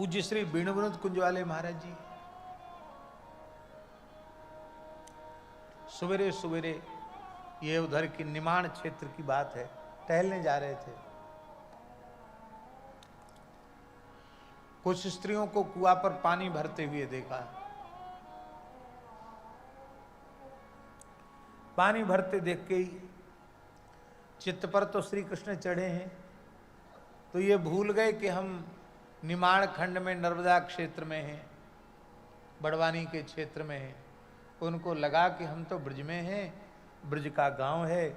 पूज्य श्री वेणुवनुत कुंज वाले महाराज जी सवेरे सवेरे, ये उधर की निमाण क्षेत्र की बात है, टहलने जा रहे थे। कुछ स्त्रियों को कुआं पर पानी भरते हुए देखा। पानी भरते देख के ही चित्त पर तो श्री कृष्ण चढ़े हैं, तो ये भूल गए कि हम निमाण खंड में नर्मदा क्षेत्र में हैं, बड़वानी के क्षेत्र में हैं। उनको लगा कि हम तो ब्रज में हैं, ब्रज का गांव है,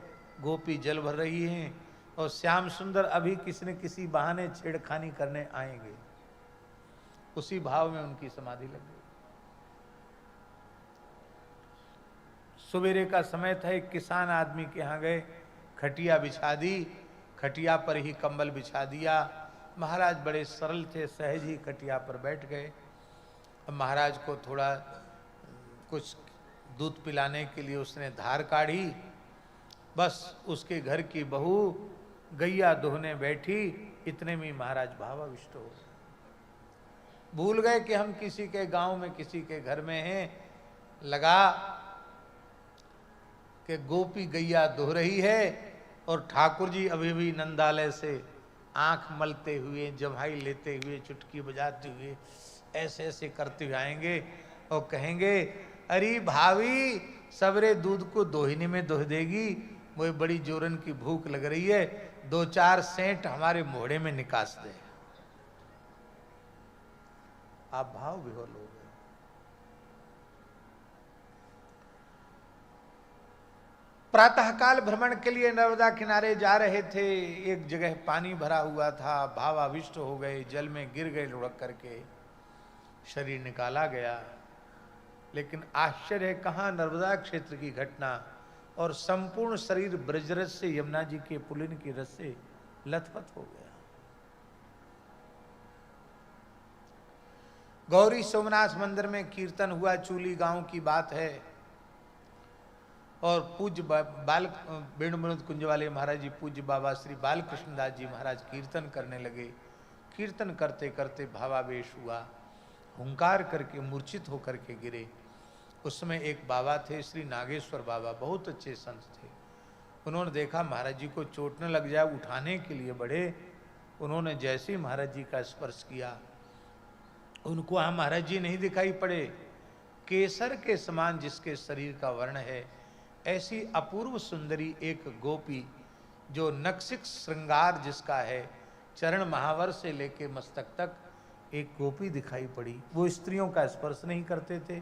गोपी जल भर रही हैं और श्याम सुंदर अभी किसी न किसी बहाने छेड़खानी करने आएंगे। उसी भाव में उनकी समाधि लग गई। सवेरे का समय था, एक किसान आदमी के यहाँ गए, खटिया बिछा दी, खटिया पर ही कंबल बिछा दिया। महाराज बड़े सरल थे, सहज ही खटिया पर बैठ गए। अब महाराज को थोड़ा कुछ दूध पिलाने के लिए उसने धार काढ़ी। बस उसके घर की बहू गैया दोहने बैठी, इतने में महाराज भावाविष्ट हो गए। भूल गए कि हम किसी के गांव में किसी के घर में हैं। लगा कि गोपी गैया दोह रही है और ठाकुर जी अभी भी नंदालय से आंख मलते हुए, जम्हाई लेते हुए, चुटकी बजाते हुए, ऐसे ऐसे करते हुए आएंगे और कहेंगे, अरे भाभी सवेरे दूध को दोहिनी में दोह देगी, वो बड़ी जोरन की भूख लग रही है, 2-4 सेंट हमारे मोहड़े में निकास दे। आप भाव विह्वल हो गए। प्रातःकाल भ्रमण के लिए नर्मदा किनारे जा रहे थे। एक जगह पानी भरा हुआ था, भावाविष्ट हो गए, जल में गिर गए लुढ़क करके, शरीर निकाला गया। लेकिन आश्चर्य है, कहाँ नर्मदा क्षेत्र की घटना, और संपूर्ण शरीर ब्रजरस से, यमुना जी के पुलिन की रस से लथपथ हो गया। गौरी सोमनाथ मंदिर में कीर्तन हुआ, चूली गांव की बात है, और पूज्य बाल वेणुवनुत कुंज वाले महाराज जी, पूज्य बाबा श्री बाल कृष्णदास जी महाराज कीर्तन करने लगे। कीर्तन करते करते भावावेश हुआ, हुंकार करके मूर्छित होकर के गिरे। उसमें एक बाबा थे, श्री नागेश्वर बाबा, बहुत अच्छे संत थे। उन्होंने देखा महाराज जी को चोट न लग जाए, उठाने के लिए बढ़े। उन्होंने जैसे ही महाराज जी का स्पर्श किया, उनको वहां महाराज जी नहीं दिखाई पड़े। केसर के समान जिसके शरीर का वर्ण है, ऐसी अपूर्व सुंदरी एक गोपी, जो नक्सिक श्रृंगार जिसका है, चरण महावर से लेके मस्तक तक एक गोपी दिखाई पड़ी। वो स्त्रियों का स्पर्श नहीं करते थे।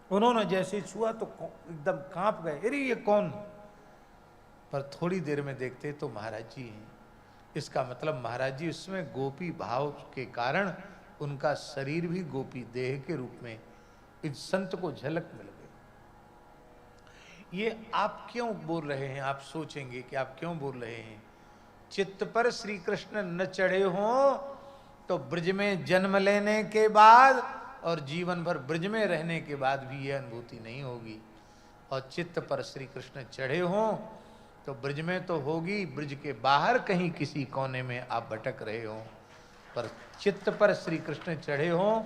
उन्होंने जैसे छुआ तो एकदम कांप गए, अरे ये कौन। पर थोड़ी देर में देखते तो महाराज जी हैं। इसका मतलब महाराज जी उसमें गोपी भाव के कारण उनका शरीर भी गोपी देह के रूप में इस संत को झलक मिल गई। ये आप क्यों बोल रहे हैं? आप सोचेंगे कि आप क्यों बोल रहे हैं। चित्त पर श्री कृष्ण न चढ़े हों तो ब्रज में जन्म लेने के बाद और जीवन भर ब्रज में रहने के बाद भी यह अनुभूति नहीं होगी। और चित्त पर श्री कृष्ण चढ़े हों तो ब्रज में तो होगी, ब्रज के बाहर कहीं किसी कोने में आप भटक रहे हो, पर चित्त पर श्री कृष्ण चढ़े हों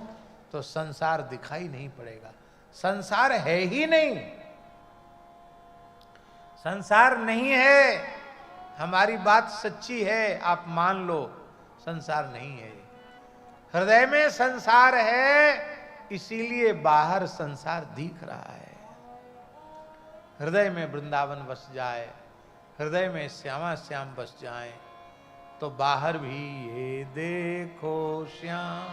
तो संसार दिखाई नहीं पड़ेगा। संसार है ही नहीं, संसार नहीं है। हमारी बात सच्ची है, आप मान लो, संसार नहीं है। हृदय में संसार है, इसीलिए बाहर संसार दिख रहा है। हृदय में वृंदावन बस जाए, हृदय में श्यामा श्याम बस जाए, तो बाहर भी ये देखो श्याम,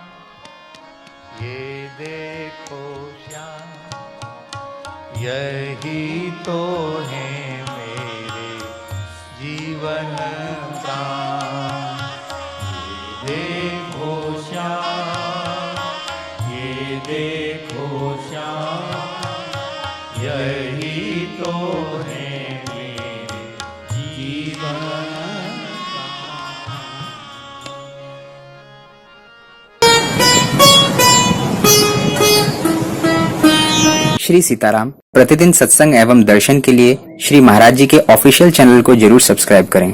ये देखो श्याम, यही तो है मेरे जीवन प्राण। ये देखो श्याम, ये देखो श्याम, यही तो है मेरे जीवन। श्री सीताराम प्रतिदिन सत्संग एवं दर्शन के लिए श्री महाराज जी के ऑफिशियल चैनल को जरूर सब्सक्राइब करें।